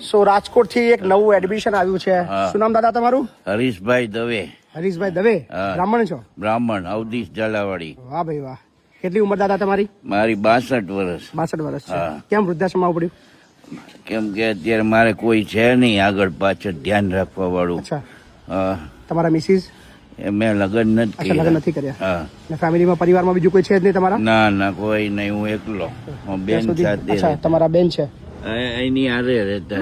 સો રાજકોટ થી એક નવું એડમિશન આવ્યું છે. શું નામ દાદા તમારું? હરીશભાઈ દવે. હરીશભાઈ દવે. બ્રાહ્મણ છો? બ્રાહ્મણ, અવધીશ ઝાલાવાડી. વાહ ભાઈ વાહ. કેટલી ઉંમર દાદા તમારી? મારી 62 વર્ષ. 62 વર્ષ છે. કેમ વૃદ્ધાશ્રમ આવવું પડ્યું? કેમ કે અત્યારે મારે કોઈ છે નહીં આગળ પાછળ ધ્યાન રાખવા વાળું. અચ્છા. તમારા મિસિસ? મેં લગ્ન નથી લગ્ન નથી કર્યા. ને ફેમિલીમાં પરિવારમાં બીજું કોઈ છે જ નહીં તમારા? ના ના કોઈ નહીં, હું એકલો. બેન સાથે. અચ્છા, તમારા બેન છે? એની હારે રહેતા.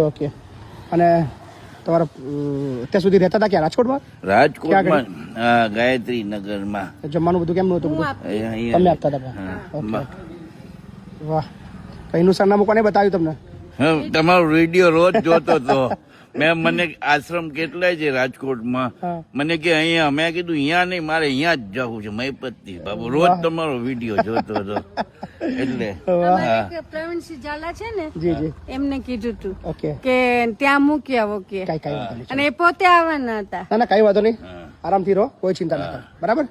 ઓકે. અને તમારા અત્યાર સુધી રહેતા હતા ક્યાં? રાજકોટમાં? રાજકોટમાં, ગાયત્રી નગરમાં. જમવાનું બધું કેમનું હતું? તમે આપતા હતા? વાહ. કઈનું સરનામું કોને બતાવ્યું તમને? તમારો વિડીયો રોજ જોતો હતો. મને આશ્રમ કેટલાય છે રાજકોટમાં. મને કે અહીંયા, મેં કીધું અહીંયા નહીં, મારે અહીંયા જ જવું છે. મહીપતથી બાબુ રોજ તમારો વિડીયો જોતો હતો એટલે. પ્રવીણસિંહ ઝાલા છે ને, જી એમને કીધું તું કે ત્યાં મૂકી આવો કે, અને એ પોતે આવવાના હતા. ના કઈ વાંધો નહીં, આરામથી રહો, કોઈ ચિંતા ના કરો. બરાબર?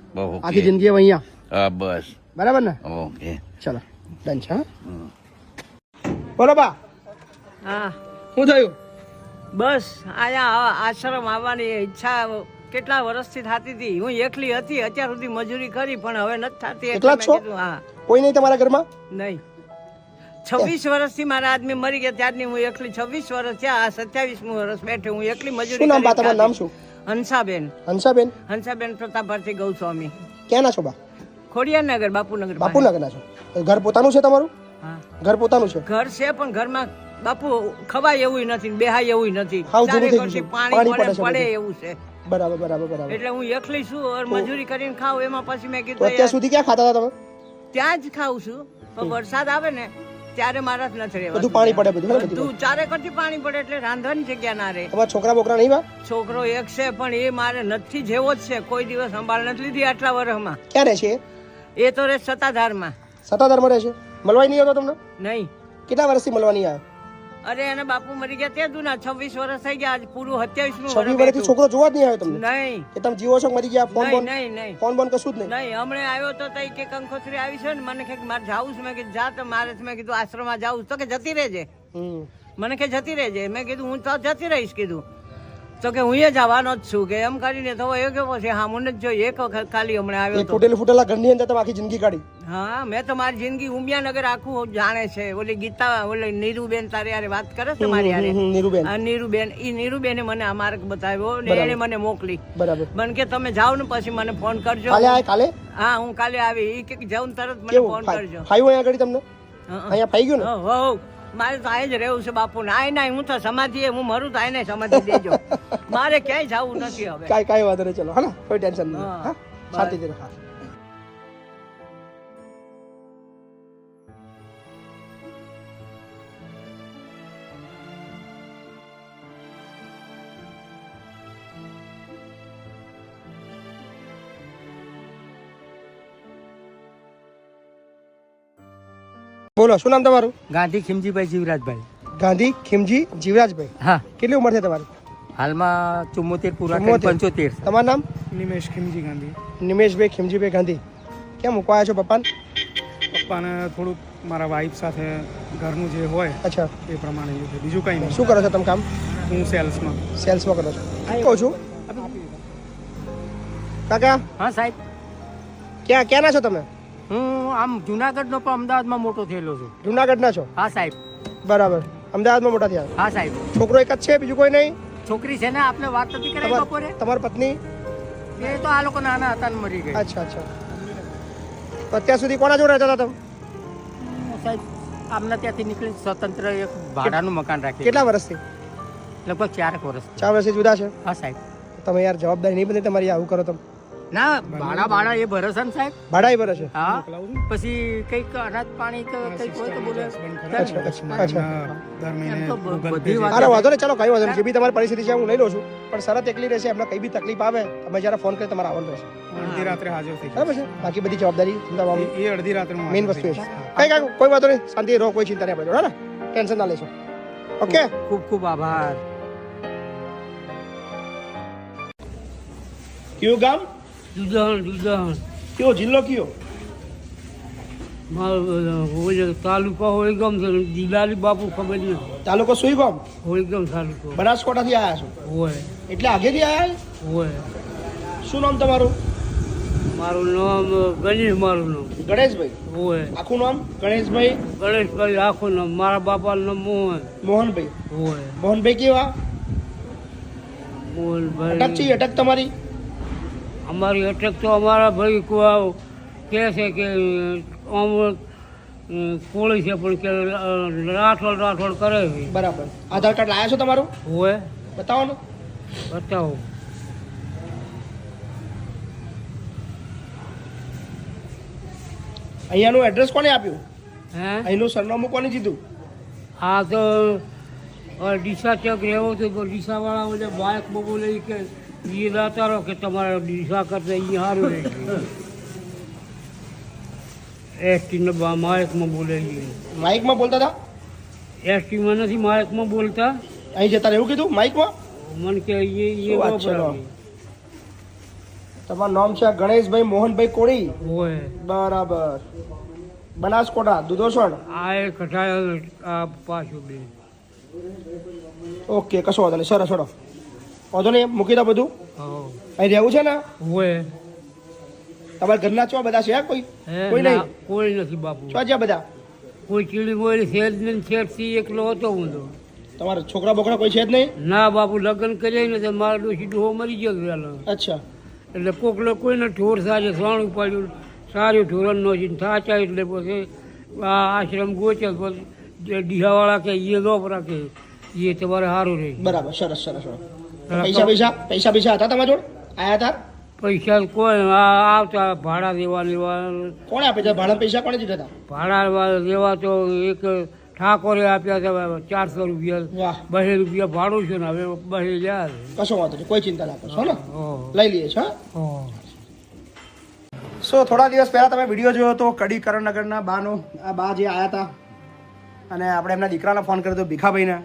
આખી જિંદગી અહીંયા. હા બસ. બરાબર ને? ઓકે ચલો ડન છે. બોલો બા. હા, શું થયું? બસ અહીંયા આશ્રમ આવવાની ઈચ્છા કેટલા વર્ષથી થતી હતી. હું એકલી હતી અત્યાર સુધી, મજૂરી કરી પણ હવે નથી થતી. એકલા જ છો? હા. કોઈ નહીં તમારા ઘરમાં? નહીં. 26 વર્ષથી મારા આદમી મરી ગયા ત્યારની હું એકલી. 26 વર્ષ થયા, 27મું વર્ષ બેઠે હું એકલી મજૂરી. શું નામ બા તમારું? નામ શું? હંસાબેન. હંસાબેન પ્રતાપભાઈ ગૌસ્વામી. ક્યાંના છો બા? ખોડિયારનગર, બાપુનગર. બાપુનગરના છો? ઘર પોતાનું છે તમારું? હા, ઘર પોતાનું છે. ઘર છે પણ ઘરમાં બાપુ ખવાય એવું નથી, બેહાય એવું નથી. પાણી પડે એવું છે. બરાબર. એટલે હું એકલી છું, મજૂરી કરીને ખાઉં. એમાં પછી મેં કીધું અત્યાર સુધી ક્યાં ખાતા હતા તમે? ત્યાં જ ખાઉં છું. પણ વરસાદ આવે ને ત્યારે મારા જ નથી રહેવા. બધું પાણી પડે, બધું ચારે કરતી પાણી પડે એટલે રાંધવાની જગ્યા ના રહે. તમારા છોકરા બોકરા નહીં? છોકરો એક છે પણ એ મારે નથી જેવો જ છે. કોઈ દિવસ સંભાળ નથી લીધી આટલા વર્ષમાં. ક્યાં રહે છે એ તો રહે સત્તાધારમાં. સત્તાધારમાં રહે છે? મળવાય નહીં આવતો તમને? નહીં. કેટલા વર્ષથી મળવા નહીં આવ્યો? અરે એને બાપુ મરી ગયા તે દુના 26 વર્ષ થઈ ગયા. આજ પૂરું 27મું 26 વર્ષથી છોકરો જોવા જ નહીં આવ્યો તમને? નહીં. કે તમે જીવો છો મરી ગયા? ફોન નહીં. ફોન બોન કશું જ નહીં? નહીં. હમણાં આવ્યો તો તઈ કે કંકોત્રી આવી છે ને, મને કે મારે જાવું છે. મેં કીધું જા. તો મારે મેં કીધું આશ્રમમાં જાવું તો કે જતી રહેજે. મને કે જતી રહેજે. મેં કીધું હું તો જતી રહીશ કીધું. તો કે હું એ જવાનો જ છું કે એમ કરીને. તો એ કેવો છે, હા મને જ જોઈએ. એક વખત ખાલી હમણાં આવ્યો તો. ફૂટેલા ઘરની અંદર તમે આખી જિંદગી કાઢી? હા, મેં તો મારી જિંદગી ઉમિયાનગર આખું જાણે છે. ઓલી ગીતા, ઓલી નીરુબેન તારે યારે વાત કરે છે મારી યારે. નીરુબેન, ઈ નીરુબેને મને આ માર્ગ બતાવ્યો ને એને મને મોકલી. બરાબર. મને કે તમે જાઓ ને પછી મને ફોન કરજો. કાલે? હા, હું કાલે આવી. ઈ કે જાઉં તરત મને ફોન કરજો. ફાયું અહીંયા આગળ તમને? અહીંયા ફાઈ ગયું ને? હો, મારે તો આય જ રહેવું છે બાપુ ને. આય ના હું તો સમાધિ, હું મરું તો આય સમાધિ દેજો. મારે ક્યાંય જવું નથી હવે. કાંઈ વાંધો નહીં. ચલો હા, કોઈ ટેન્શન નહીં. શાંતિથી રહો. બોલો, શું નામ તમારું? ગાંધી ખીમજીભાઈ જીવરાજભાઈ. ગાંધી ખીમજી જીવરાજભાઈ. હા. કેટલી ઉંમર છે તમારી? હાલમાં 74 પૂરા કરી 75. તમારું નામ? નિમેશ ખીમજી ગાંધી. નિમેશભાઈ ખીમજીભાઈ ગાંધી. ક્યાં મૂકવા આવ્યા છો પપ્પાને? પપ્પાને થોડુંક મારા વાઈફ સાથે ઘરનું જે હોય અચ્છા એ પ્રમાણે છે. બીજું કંઈ નહીં. શું કરો છો તમે કામ? હું સેલ્સમાં કરો છો? કહું છું કાકા. હા સાહેબ. ક્યાંના છો તમે? હું આમ જુનાગઢનો પણ અમદાવાદમાં મોટો થયેલો છું. જુનાગઢના છો? હા સાહેબ. બરાબર. અમદાવાદમાં મોટા થયા? હા સાહેબ. છોકરો એક જ છે, બીજું કોઈ નહીં? છોકરી છે ને, આપને વાત નથી કરી બપોરે. તમારી પત્ની? એ તો આ લોકો નાના હતા ને મરી ગઈ. અચ્છા. તો અત્યાર સુધી કોના જોડે રહેતા હતા તમે? સાહેબ આમના ત્યાંથી નીકળી સ્વતંત્ર એક ભાડાનું મકાન રાખ્યું. કેટલા વર્ષથી? લગભગ 4 વર્ષ. 4 વર્ષથી જુદા છે? હા સાહેબ. તમે યાર જવાબદારી નહીં બની તમારી, આવું કરો તમે? ના, ભાડા એ ભરોસે ને સાહેબ. ભાડા એ ભરોસે? હા. પછી કઈક અનાજ પાણી કે કઈક હોય તો બોલે. અરે વાંધો નહીં, ચાલો કઈ વાંધો નહીં. જે બી તમારી પરિસ્થિતિ છે હું લઈ લઉં છું, પણ શરત એકલી રહેશે. એમને કઈ બી તકલીફ આવે તમે જયારે ફોન કરી તમારે આવવાનું રહેશે. અડધી રાત્રે હાજર થઈ બરાબર છે. બાકી બધી જવાબદારી એ અડધી રાત્રે મેઇન વસ્તુ છે. કઈ કોઈ વાંધો નહીં, શાંતિ રહો, કોઈ ચિંતા નહીં આપણે જોડે. ટેન્શન ના લેશો. ઓકે, ખૂબ ખૂબ આભાર. કયું ગામ? દુધણ. કયો જિલ્લો? કયો મારું તાલુકા હોળીગામ છે, દિલાલી બાપુ ખબર નથી. તાલુકો સુઈગામ, હોળીગામ તાલુકો બનાસકાંઠાથી આવ્યા છો, હોય એટલે આગેથી આવ્યા? હોય. શું નામ તમારું? મારું નામ ગણેશ, મારું નામ ગણેશભાઈ. હોય. આખું નામ? ગણેશભાઈ ગણેશભાઈ આખું નામ. મારા બાપાનું નામ મોહન. મોહનભાઈ. હોય. મોહનભાઈ કેવા? મોહનભાઈ. અટક છે? અટક તમારી? અમારી અટક તો અમારા ભાઈ કહે છે કે આમ કોળી છે પણ કે રાઠોડ કરે છે. બરાબર. આધાર કાર્ડ લાયા છો તમારું? હોય. બતાવો ને. બતાવો. અહીંયાનું એડ્રેસ કોને આપ્યું? હે અહીંનું સરનામું કોને દીધું? આ તો ડીસા ચેક રહેવો તો ડીસાવાળા બધા બાઇક બોલે કે એ લાતા રહો કે તમારે ડીસા કરતા અહીંયા સારું રહે એસટીને માયકમાં બોલે છે. માઇકમાં બોલતા હતા? એસટીમાં નથી, માયકમાં બોલતા. અહીં જતા એવું કીધું માઇકમાં? મને કે શું વાત છે? તમારું નામ છે ગણેશભાઈ મોહનભાઈ કોળી? હોય. બરાબર. બનાસકોટા દુધોસણ? આ એક કઠાય આ પાછું બે. ઓકે, કશો વાંધો નહીં. સરસ, સરસ. વાંધો નહીં, મૂકી દો બધું. હા. અહીં રહેવું છે ને? હોય. તમારા ઘરના છો બધા છે? કોઈ હે કોઈ નહીં? કોઈ નથી બાપુ. છો છે બધા? કોઈ ચીડી બોલી શેઠથી એકલો હતો હું તો. તમારા છોકરા બોકરા કોઈ છે જ નહીં? ના બાપુ, લગ્ન કર્યા ને તો મારા ડોશી ડોહો મરી ગયો વહેલો. અચ્છા. એટલે કોકલે કોઈને ઠોર સાજે સોનું પાડ્યું, સારું ઠોરણ નો છે થાચા. એટલે પછી આ આશ્રમ ગોચે પછી ડીહાવાળા કે એ લોપ રાખે એ તમારે સારું રહે. બરાબર. સરસ, સરસ, સરસ. પૈસા પૈસા હતા તમારા જોડે? આયા હતા? પૈસા કોઈ આવતા ભાડા દેવા લેવા. કોણે આપે છે ભાડા? પૈસા કોણે દીધા હતા? ભાડા દેવા તો એક ઠાકોરે આપ્યા હતા 400 રૂપિયા. વાહ. 2 રૂપિયા ભાડું છે ને હવે 2 લ્યા. કશો વાંધો નહીં, કોઈ ચિંતા ના કરશો ને. ઓહ. લઈ લઈએ છો. ઓહ. સો થોડા દિવસ પહેલા તમે વિડીયો જોયો તો કડી કરણનગરના બાનો. આ બા જે આવ્યા હતા અને આપણે એમના દીકરાને ફોન કર્યો હતો ભીખાભાઈને,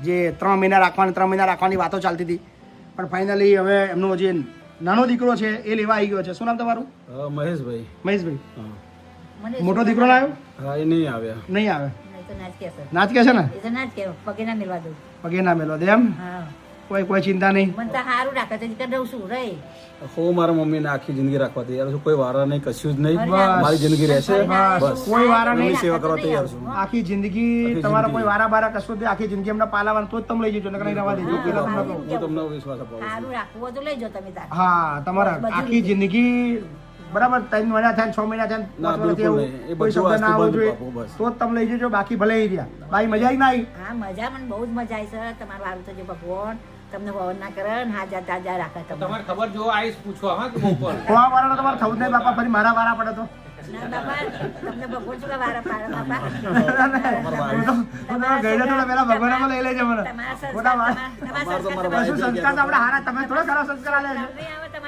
જે 3 મહિના રાખવાની વાતો ચાલતી હતી. પણ ફાઇનલી હવે એમનો જે નાનો દીકરો છે એ લેવા આવી ગયો છે. શું નામ તમારું? મહેશભાઈ. મહેશભાઈ. મોટો દીકરો ના આવ્યો? હા, એ નહીં આવ્યા. નહીં આવે. નાચ કે છે ને? પગે ના મેલવા દે એમ? કોઈ ચિંતા નહીં. હું મારા મમ્મીને આખી જિંદગી રાખવા તૈયાર છું. કોઈ વારા નહીં, કશું જ નહીં. મારી જિંદગી રહેશે. બસ કોઈ વારા નહીં. સેવા કરવા તૈયાર છું. આખી જિંદગી તમારા કોઈ વારા બારા કશું જ નહીં. આખી જિંદગી એમને પાલાવાનું તો જ તમે લઈ જજો, નકર નહીં રહેવા દેજો. પેલા તમને કહું. હું તમને વિશ્વાસ અપાવું છું. હા, તમારા આખી જિંદગી બરાબર 3 મહિના થાય 6 મહિના થાય 5 વર્ષ બિલકુલ એવું નહીં. એ કોઈ બધું શબ્દ ના આવવો જોઈએ બાપુ, બસ. તો જ તમે લઈ જજો. બાકી ભલે ઈ રહ્યા. બાઈ મજા આવી ના આવી? હા, મજા મને બહુ જ મજા આવી છે. તમારું હારું થજો ભગવાન, તમને પવન ના કરે ને હાજા તાજા રાખે. તમારે ખબર જો આઈસ પૂછવા હા કે બપોર કોવા વાળાનો તમારે થવું જ નહીં બાપા. ફરી મારા વારા પડે તો ના બાપા, તમને ભગવાન શું વારા પાડે બાપા. ગયડા થોડા પેલા ભગવાન લઈ લેજો મને. ખોટા વાત. શું સંસ્કાર તો આપણે હારા. તમે થોડા ખરા સંસ્કાર આલે છો?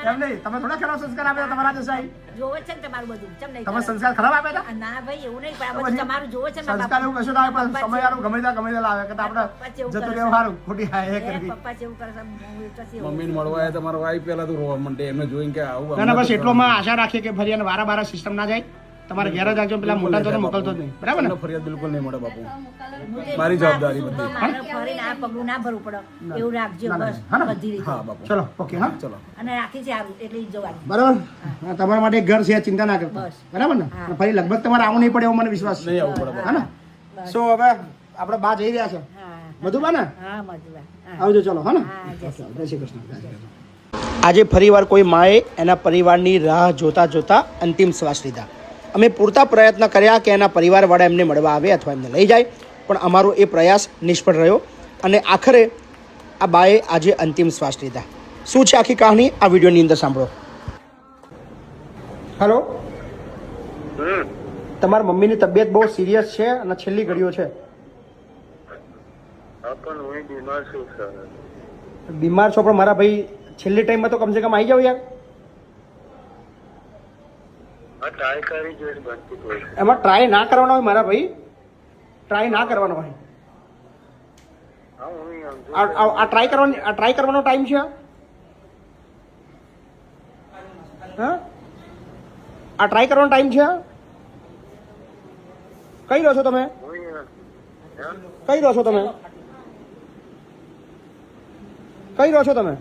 એમ નહીં, તમે થોડા ખરા સંસ્કાર આપ્યા તમારા જસાઈ? જોવે છે ને તમારું બધું. ચમ નહીં તમે સંસ્કાર ખરાબ આપ્યા હતા? ના ભાઈ, એવું નહીં, પણ આ બધું તમારું જોવે છે ને સંસ્કાર એવું કશું ના આવે, પણ સમય વાળું ગમે ત્યાં લાવે કે આપણે જતું રહેવું સારું. ખોટી હા એ કરવી. પપ્પા જેવું કરે છે, હું તો છે. મમ્મીને મળવા આવ્યા તમારા વાઈફ પહેલા તો રોવા માંડે. એમને જોઈને કે આવું ના ના, બસ એટલોમાં આશા રાખીએ કે ફરી વારા બારા સિસ્ટમ ના જાય. તમારે ઘેર જ આવજો. પેલા મોટા તો મોકલતો જ નહીં. બરાબર ને? ફરિયાદ બિલકુલ નહીં મળે બાપુ. મારી જવાબદારી બધી. મારે ફરીને આ પગલું ના ભરવું પડે એવું રાખજો. બસ બધી રીતે. હા બાપુ. ચલો, ઓકે. હા, ચલો. અને રાખી છે સારું એટલે જ જવાનું. બરાબર. હા, તમારા માટે એક ઘર છે, ચિંતા ના કરતા. બસ. બરાબર ને? અને ફરી લગભગ તમારે આવું નહીં પડે એવો મને વિશ્વાસ છે. નહીં આવવું પડે. હા ને? સો હવે આપણે બા જઈ રહ્યા છે. હા મધુબા ને? હા મધુબા. હા આવજો. ચલો. હા ને? હા, જય શ્રી જય શ્રી કૃષ્ણ. આજે ફરીવાર કોઈ માએ એના પરિવારની રાહ જોતા જોતા અંતિમ શ્વાસ લીધા. અમે પૂરતા પ્રયત્ન કર્યા કે એના પરિવારવાળા એમને મળવા આવે અથવા એમને લઈ જાય, પણ અમારો એ પ્રયાસ નિષ્ફળ રહ્યો અને આખરે આ બાએ આજે અંતિમ શ્વાસ લીધા. શું છે આખી કહાની આ વિડીયોની અંદર સાંભળો. હેલો, તમારા મમ્મીની તબિયત બહુ સિરિયસ છે અને છેલ્લી ઘડીઓ છે. બીમાર છો, પણ મારા ભાઈ છેલ્લી ટાઈમમાં તો કમસે કમ આવી જાવ યાર. એમાં ટ્રાય ના કરવાનો હોય મારા ભાઈ. ટ્રાય ના કરવાનો હોય. આ ટ્રાય કરવાનો ટાઈમ છે. હા, આ ટ્રાય કરવાનો ટાઈમ છે. કઈ રહો છો તમે? કઈ રહો છો તમે? કઈ રહો છો તમે?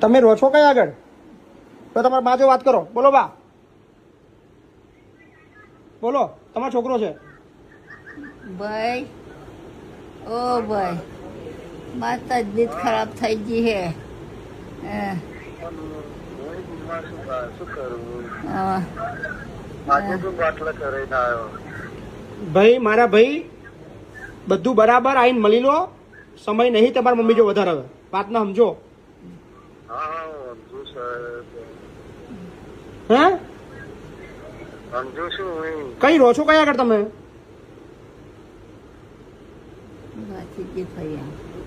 તમે રહો છો કઈ આગળ? તો તમારા બા જો વાત કરો. બોલો બા, બોલો. તમારો છોકરો છે? ભાઈ, ઓ ભાઈ, મારી તબિયત ખરાબ થઈ ગઈ હે. ભાઈ, મારા ભાઈ, બધું બરાબર આવીને મળી લો. સમય નહીં તમારા મમ્મી જો વધારે હવે વાત ના સમજો. હે કઈ રહો છો કઈ આગળ તમે?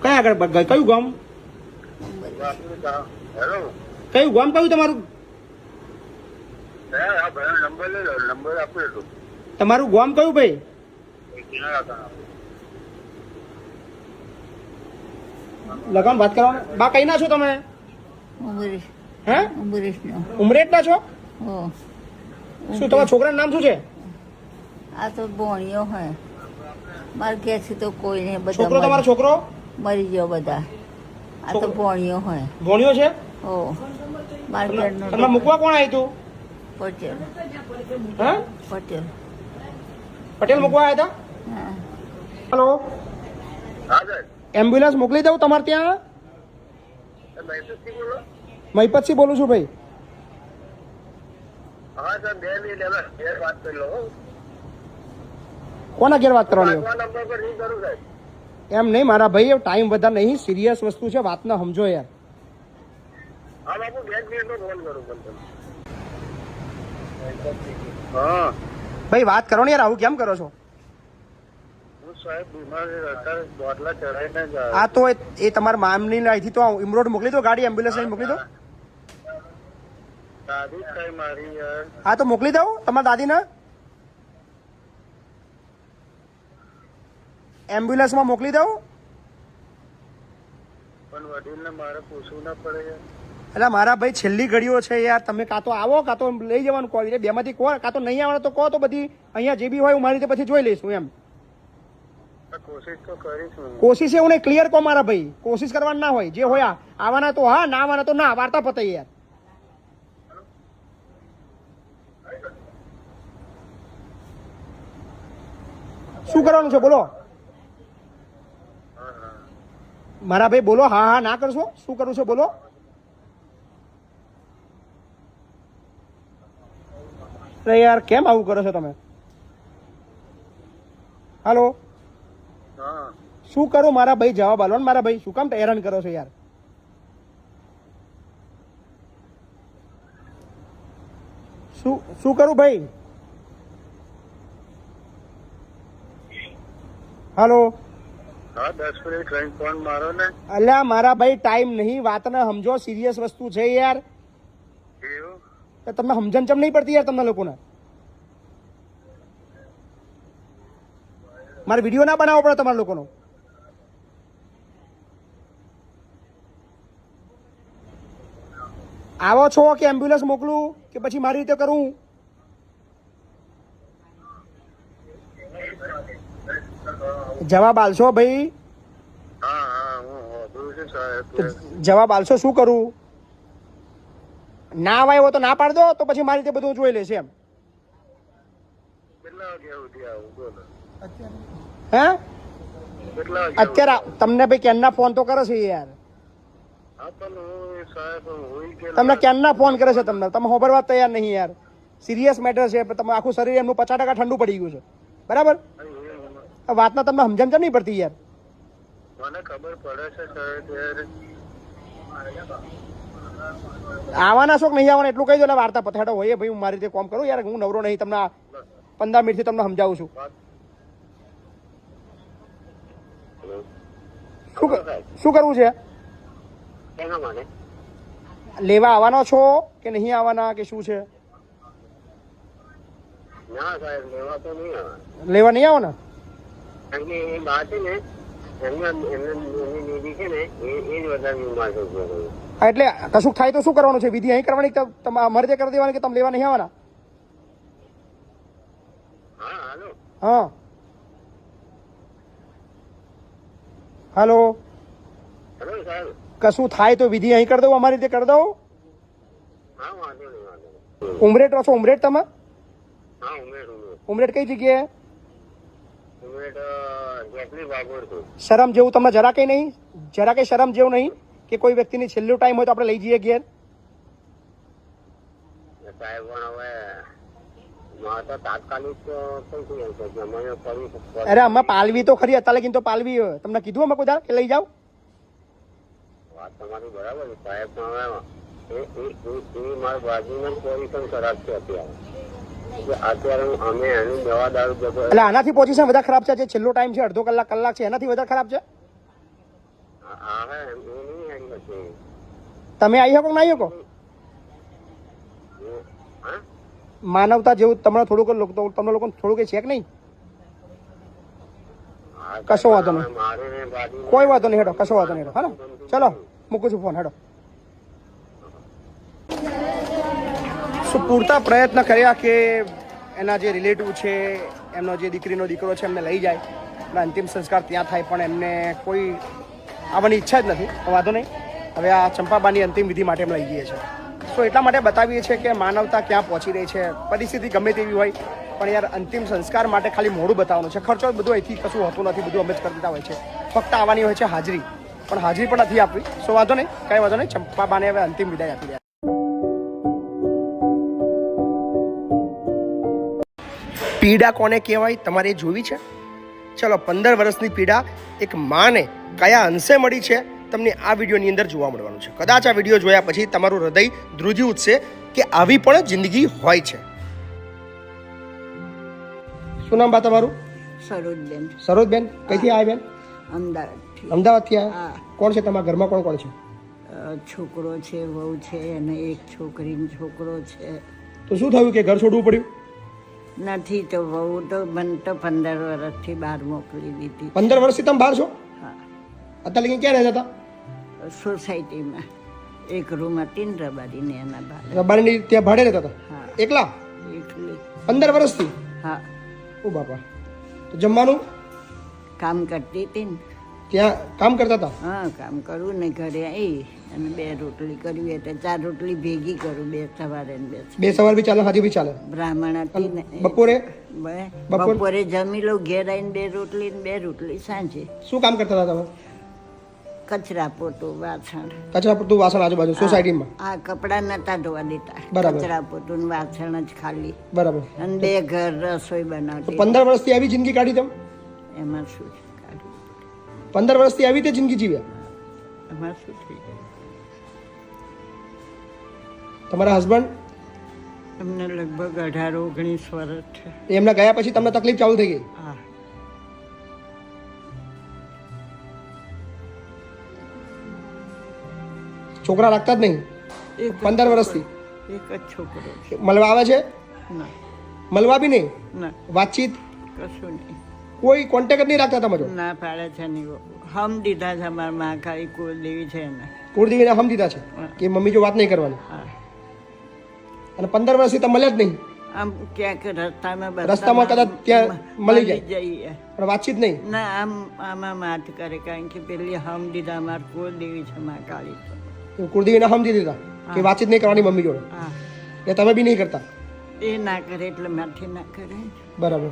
કઈ આગળ કયું ગામ? કયું ગામ કયું તમારું? તમારું ગામ કયું ભાઈ? લગાન વાત કરવા. બા કઈ ના છો તમે? હે ઉમરેઠ ના છો? શું તમારા છોકરાનું નામ શું છે? આ તો ભોણિયો હે. મારે ઘેર છે તો કોઈ નહીં. બધા છોકરો તમારો છોકરો મરી ગયો બધા. આ તો ભોણિયો હોય. ભોણિયો છે? ઓ મારે ઘરનો તમને મૂકવા કોણ આવ્યું તું? પટેલ. હે પટેલ. પટેલ મૂકવા આવ્યા હતા? હેલો, એમ્બ્યુલન્સ મોકલી દઉં તમારે ત્યાં? મહિપતસિંહ બોલું છું ભાઈ. કોના ઘેર વાત કરવાની? એમ નહીં મારા ભાઈ, ટાઈમ વધારે નહીં, સિરિયસ વસ્તુ છે, વાત ના સમજો યાર. ભાઈ વાત કરો ને યાર, આવું કેમ કરો છો? આ તો એ તમારા મામની અહીંથી તો ઇમરોડ મોકલી દો, ગાડી એમ્બ્યુલન્સ મોકલી દો. હા તો મોકલી દઉં તમારા દાદીને એમ્બ્યુલન્સમાં મોકલી દઉં. એટલે મારા ભાઈ છેલ્લી ઘડીઓ છે યાર, તમે કાં તો આવો કાં તો લઈ જવાનું કહો. બે માંથી કહો, કાં તો નહીં આવવાનું તો કહો, તો બધી અહીંયા જે બી હોય હું મારી રીતે પછી જોઈ લઈશું એમ. કોશિશ એવું નહીં, ક્લિયર કહો મારા ભાઈ. કોશિશ કરવાની ના હોય, જે હોય આવવાના તો હા, ના આવવાના તો ના. વાર્તા પતાઈ યાર. શું કરવાનું છે બોલો મારા ભાઈ? બોલો. હા હા ના કરશો? શું કરવું છે બોલો? અરે યાર કેમ આવું કરો છો તમે? હાલો, શું કરું મારા ભાઈ? જવાબ આલો ને મારા ભાઈ. શું કામ હેરાન કરો છો યાર? શું કરું ભાઈ? હાલો, 10 મિનિટ રહીને ફોન મારો ને. અલ્યા મારા ભાઈ ટાઈમ નહીં, વાતને સમજો, સિરિયસ વસ્તુ છે યાર. તમને સમજણ ચમ નહીં પડતી યાર તમને લોકોને? મારે વિડીયો ના બનાવવો પડે તમારા લોકોનો? આવો છો કે એમ્બ્યુલન્સ મોકલું કે પછી મારી રીતે કરું? જવાબ આલશો ભાઈ? જવાબ આલશો? શું કરું? ના આવ્યો તો ના પાડ દો, તો પછી મારી રીતે બધું જોઈ લેશે એમ. હે અત્યારે તમને ભાઈ ક્યારના ફોન તો કરે છે યાર. તમને ક્યારના ફોન કરે છે તમને? તમે ખબરવા તૈયાર નહીં યાર. સિરિયસ મેટર છે. તમે આખું શરીર એમનું 50% ઠંડુ પડી ગયું છે. બરાબર? વાતના તમને સમજણ નહીં પડતી યાર. મને ખબર પડે છે સર. આવવાના શોખ નહીં આવવાના એટલું કહી દો ને. વાર્તા પથાડો હોય ભાઈ, હું મારી રીતે કોમ કરું યાર. હું નવરો નહીં. તમને 15 મિનિટથી તમને સમજાવું છું. શું કરવું છે? લેવા આવવાનો છો કે નહીં આવવાના કે શું છે? લેવા નહીં આવો ને? હા એટલે કશું થાય તો શું કરવાનું છે? વિધિ અહીં કરવાની કે અમારે ત્યાં કરી દેવાની કે તમે લેવા નહીં આવવાના? હા હાલો, કશું થાય તો વિધિ અહીં કરી દઉં, અમારી રીતે કરી દઉં? ઉમરેઠ રહો છો? ઉમરેઠ તમે? ઉમરેઠ કઈ જગ્યાએ? શરમ જેવું તમને જરા કઈ નહીં? જરા કઈ શરમ જેવું નહીં કે કોઈ વ્યક્તિની છેલ્લો ટાઈમ હોય તો આપણે લઈ જઈએ ઘેર? અરે અમે પાલવી તો ખરી, અત્યારે લગીને તો પાલવી. તમને કીધું અમે કોઈ દાડે કે લઈ જાઓ? તમારી બરાબર સાહેબ, મારા બાજુમાં પોઝિશન ખરાબ છે અત્યારે અમે એની દવા દારૂ એટલે આનાથી પોઝિશન વધારે ખરાબ છે? જે છેલ્લો ટાઈમ છે અડધો કલાક કલાક છે એનાથી વધારે ખરાબ છે? તમે આવી શકો ના આવી શકો? માનવતા જેવું તમને થોડુંક તમને લોકો થોડુંક છે કે નહીં? કશો વાંધો નહીં, કોઈ વાંધો નહીં, હેડો કશો વાંધો નહીં, હેડો. હા ને, ચલો મૂકું છું ફોન, હેડો. શું પૂરતા પ્રયત્ન કર્યા કે એના જે રિલેટિવ છે, એમનો જે દીકરીનો દીકરો છે એમને લઈ જાય અને અંતિમ સંસ્કાર ત્યાં થાય, પણ એમને કોઈ આવવાની ઈચ્છા જ નથી. વાંધો નહીં, હવે આ ચંપાબાની અંતિમ વિધિ માટે અમે લઈ જઈએ છીએ. તો એટલા માટે બતાવીએ છીએ કે માનવતા ક્યાં પહોંચી રહી છે. પરિસ્થિતિ ગમે તેવી હોય પણ યાર અંતિમ સંસ્કાર માટે ખાલી મોડું બતાવવાનું છે. ખર્ચો બધું અહીંથી કશું હોતું નથી, બધું અમે જ કરી દેતા હોય છે. ફક્ત આવવાની હોય છે હાજરી, પણ હાજરી પણ નથી આપવી. સો વાંધો નહીં, કાંઈ વાંધો નહીં. ચંપાબાને હવે અંતિમ વિદાય આપી દે. પીડા કોને કહેવાય તમારે જોવી છે? ચલો, 15 વર્ષની પીડા એક માને કયા અંશે મળી છે તમને આ વિડીયોની અંદર જોવા મળવાનું છે. કદાચ આ વિડીયો જોયા પછી તમારું હૃદય ધ્રુજી ઉઠશે કે આવી પણ જિંદગી હોય છે. શું નામ બા તમારું? સરોજબેન. સરોજબેન, કઈથી આવ્યા બેન? અમદાવાદથી. અમદાવાદથી આવ્યા? કોણ છે તમારા ઘરમાં? કોણ કોણ છે? છોકરો છે, વહુ છે અને એક છોકરીનો છોકરો છે. તો શું થયું કે ઘર છોડવું પડ્યું? નથી તો વહુ તો મને તો 15 વર્ષથી બહાર મોકલી દીધી. 15 વર્ષથી તમે બહાર છો? હા. અત્યારે લગી ક્યાં રહેતા હતા? સોસાયટીમાં એક રૂમ હતી ને રબારીને એના ભાડે. રબારીની ત્યાં ભાડે રહેતા હતા? હા. એકલા? એકલી. 15 વર્ષથી? હા. ઓ બાપા. તો જમવાનું? કામ કરતી હતી ને. ત્યાં કામ કરતા હતા? હા, કામ કરું ને ઘરે આવી અને 2 રોટલી કરવી એટલે 4 રોટલી ભેગી કરું, 2 સવારે ને 2 બે સવાર બી ચાલે, હાજી બી ચાલે. બ્રાહ્મણ હતી ને. બપોરે? બપોરે જમી લઉં, ઘેર આવીને 2 રોટલી ને 2 રોટલી સાંજે. શું કામ કરતા હતા તમે? કચરા પોતું, વાસણ. કચરા પોતું, વાસણ આજુબાજુ સોસાયટીમાં? આ કપડા નતા ધોવા દેતા. બરાબર. કચરા પોતું ને વાસણ જ ખાલી. બરાબર. અને 2 ઘર રસોઈ બનાવતી. 15 વર્ષથી આવી જિંદગી કાઢી તમે? એમાં શું છે? કાઢી 15 વર્ષથી આવી રીતે જિંદગી જીવ્યા? એમાં શું થઈ ગયું? તમારા હસબન્ડ? એમને લગભગ 18-19 વર્ષ છે. એમના ગયા પછી તમને તકલીફ ચાલુ થઈ ગઈ? હા. છોકરા રાખતા જ નહીં? 15 વર્ષથી એક જ છોકરો છે. મળવા આવે છે? ના. મળવા બી નહીં? ના. વાતચીત કશું નહીં. કોઈ કોન્ટેક્ટ જ નહીં રાખતા તમારો? ના પાડે છે નહીં. હમ દીધા છે અમારા મહાકાળી કુળદેવી છે એને. કુળદેવીને હમ દીધા છે કે મમ્મી જો વાત નહીં કરવાની? હા. અને 15 વર્ષથી તમે મળ્યા જ નહીં? આમ ક્યાંક રસ્તામાં કદાચ ત્યાં મળી જાય જઈએ પણ વાતચીત નહીં? ના, આમ આમાં માથ કરે કારણ કે પેલી હમ દીધા અમાર કુળદેવી છે મહાકાળી. કુળદેવીને હમ દીધી હતા કે વાતચીત નહીં કરવાની મમ્મી જોડે? હા. એ તમે બી નહીં કરતા? એ ના કરે એટલે માથી ના કરે. બરાબર.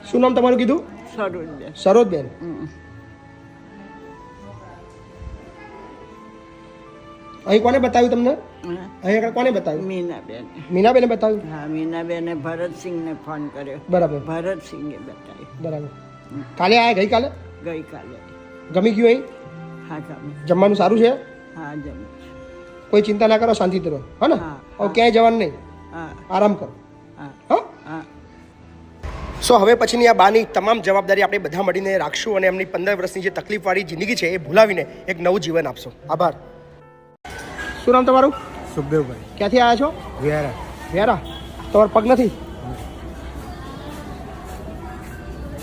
શું નામ તમારું કીધું? સરોજબેન. સરોજબેન. અહીં કોને બતાવ્યું તમને? અહીં આગળ કોને બતાવ્યું? મીનાબેન. મીનાબેને બતાવ્યું? હા, મીનાબેને ભરતસિંહને ફોન કર્યો. બરાબર. ભરતસિંહે બતાવ્યું. બરાબર. કાલે આયા? ગઈકાલે? ગઈકાલે. ગમી ગયું અહીં? હા, ગમે. જમવાનું સારું છે? હા, જમે. કોઈ ચિંતા ના કરો, શાંતિથી રહો. હા ને? હવે ક્યાંય જવાનું નહીં, હા, આરામ કરો. હા. હા. હા. સો હવે પછીની આ બાની તમામ જવાબદારી આપણે બધા મળીને રાખશું અને એમની 15 વર્ષની જે તકલીફવાળી જિંદગી છે એ ભૂલાવીને એક નવું જીવન આપશો. આભાર. શું નામ તમારું? સુખદેવભાઈ. ક્યાંથી આવ્યા છો? વ્યારા. વ્યારા. તમારો પગ નથી?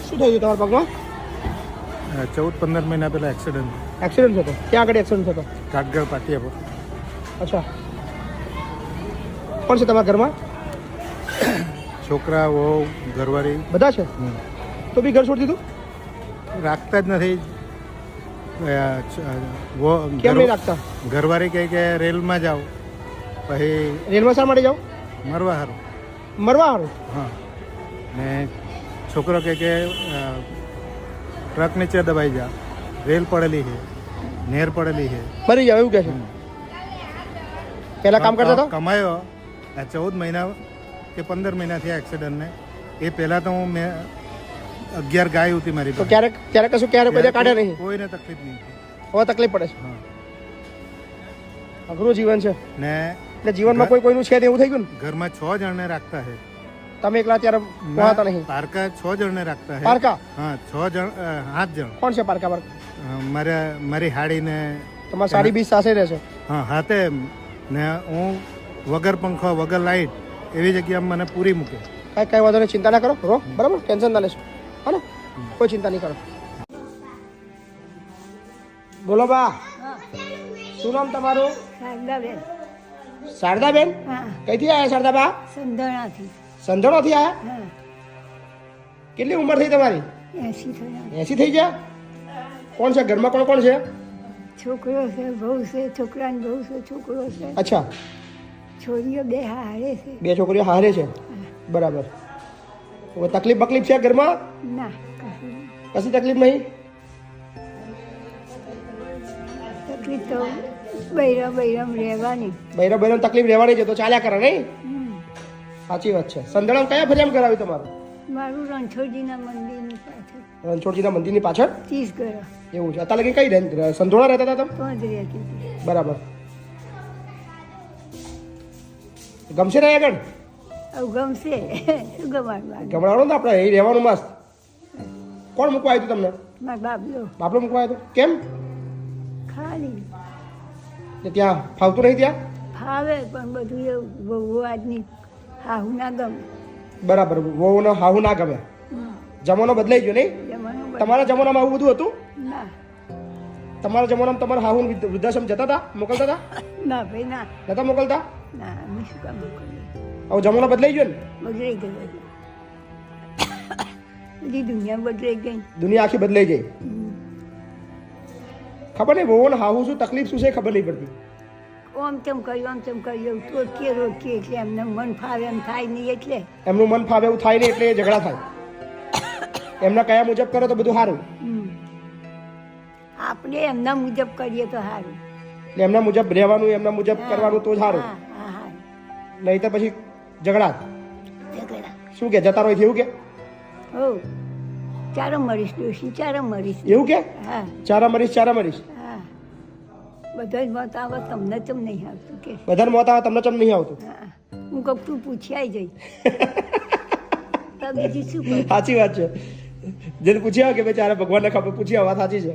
શું થયું તમારા પગમાં? 14-15 મહિના પહેલા એક્સિડન્ટ. એક્સિડન્ટ થતો? ક્યાં આગળ એક્સિડન્ટ થતો? કાટગળ પાટિયા પર. અચ્છા, કોણ છે તમારા ઘરમાં? છોકરા વહુ ઘરવાળી બધા છે? તો બી ઘર છોડી દીધું? રાખતા જ નથી. કેમ નહીં રાખતા? ઘરવાળી કહે કે રેલમાં જાઓ, પછી રેલમાં શા માટે જાઓ? મરવા હારું. મરવા હારું? હા. ને છોકરો કહે કે ટ્રક નીચે દબાઈ જા, રેલ પડેલી છે, નેર પડેલી છે, મરી જાવ એવું કહે છે. પહેલા કામ કરતા હતા? કમાયો આ 14 મહિના કે 15 મહિના થયા એક્સિડન્ટને. એ પહેલા તો મેં 11 ગાય હતી મારી તો ક્યારેક કશું ક્યારેક કોઈ કાઢે નહીં? કોઈને તકલીફ નહીં. હવે તકલીફ પડે છે. હા. અઘરું જીવન છે ને એટલે જીવનમાં કોઈ કોઈનું છે ને એવું થઈ ગયું ને. ઘરમાં 6 જણને રાખતા છે. તમે એકલા ત્યારે પહોંચતા નહીં? પારકા 6 જણને રાખતા છે. પારકા? હા, 6 જણ 7 જણ. કોણ છે પારકા? મારી હાડીને તમારી સાડી બી સાસે રહે છે? હા, હાથે. ને હું વગર પંખો વગર લાઈટ એવી જગ્યામાં મને પૂરી મૂકે. કઈ વાંધો નહીં, ચિંતા ના કરો. રો બરાબર, ટેન્શન ના લેશો. હા ને, કોઈ ચિંતા નહીં કરો. બોલો બા, શું નામ તમારું? શારદાબેન. શારદાબેન? કઈથી આવ્યા શારદાબા? સંધણાથી. સંધણોથી આવ્યા? કેટલી ઉંમર થઈ તમારી? 80 થઈ ગયા? કોણ છે ઘરમાં? કોણ કોણ છે? છોકરો છે, બહુ છે, છોકરાને બહુ છે, છોકરો છે. અચ્છા, છોરીઓ બે હારે છે. બે છોકરીઓ હારે છે, બરાબર. તકલીફ બકલીફ છે ઘરમાં? ના, કશી તકલીફ નહીં? તકલીફ તો બૈરામ રહેવાની. બૈરામ તકલીફ રહેવાની છે તો ચાલ્યા કરે નહીં? સાચી વાત છે. સંધણમ કયા ફરિયામ કરાવી તમારું? મારું રણછોડજીના મંદિરની પાછળ. રણછોડજીના મંદિરની પાછળ? 30 ઘર. એવું છે. અત્યારે લગી કઈ સંધોણા રહેતા હતા તમે? તો જ રહેતી હતી. બરાબર. ગમશે ને આગળ? ગમશે, શું ગમાડવા? ગમડાવો ને આપણે અહીં રહેવાનું મસ્ત. કોણ મૂકવા આવ્યું તમને? મારા બાબલો. બાપલો મૂકવા આવ્યો? કેમ? ખાલી ત્યાં ફાવતું નહીં? ત્યાં ફાવે પણ બધું એવું બહુ આજની હાહુ ના ગમે. બરાબર, વહુનો હાહુ ના ગમે. જમાનો બદલાઈ ગયો નહીં? તમારા જમાનામાં આવું બધું હતું? ના, તમારા જમાનામાં તમારા હાહુ વૃદ્ધાશ્રમ જતા હતા? મોકલતા હતા? ના ભાઈ ના. નતા મોકલતા? ના, અમે શું કામ મોકલીએ? હવે જમાનો બદલાઈ ગયો ને? બદલાઈ ગયો. બધી દુનિયા બદલાઈ ગઈ. દુનિયા આખી બદલાઈ ગઈ. ખબર નહીં વહુને હાહુ શું તકલીફ શું છે ખબર નહીં પડતી. આમ તેમ કર્યું રોકીએ એટલે એમને મન ફાવે એમ થાય નહીં. એટલે એમનું મન ફાવે એવું થાય નહીં એટલે ઝઘડા થાય. એમના કયા મુજબ કરો તો બધું સારું. આપણે એમના મુજબ કરીએ તો સારું. એટલે એમના મુજબ રહેવાનું, એમના મુજબ કરવાનું તો સારું. નહીં તો પછી ઝઘડા. શું કે જતા રહો એવું કે? હો, ચારો મરીશ ડોશી, ચારો મરીશ. એવું કે? હા, ચારા મરીશ, ચારા મરીશ. હા, બધા જ મત આવે, તમને ચમ નહીં આવતું કે? બધાને મોત આવે, તમને ચમ નહીં આવતું? હા, હું કહું તું પૂછી આવી જઈ. તો બીજું શું કરું? સાચી વાત છે. જેને પૂછ્યા કે ભાઈ ચારે ભગવાનને ખબર પૂછી વાત સાચી છે.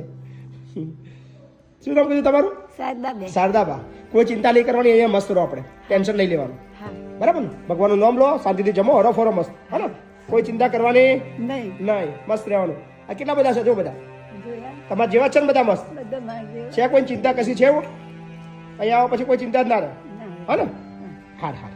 શું નામ કીધું તમારું? શારદાબેન. શારદાબા. કોઈ ચિંતા નહીં કરવાની, અહીંયા મસ્ત રહો, આપણે ટેન્શન નહીં લેવાનું. હા, બરાબર ને? ભગવાનનું નામ લો, શાંતિથી જમો, હરો ફરો મસ્ત. હા ને? કોઈ ચિંતા કરવાની નહીં. નહીં, મસ્ત રહેવાનું. આ કેટલા બધા છે જો બધા જોયા તમારા જેવા છે ને બધા મસ્ત બધા માર જેવા. છે? કોઈ ચિંતા કશી છે? અહીંયા આવો પછી કોઈ ચિંતા જ ના રહે. ના. હા ને? હાર હાર.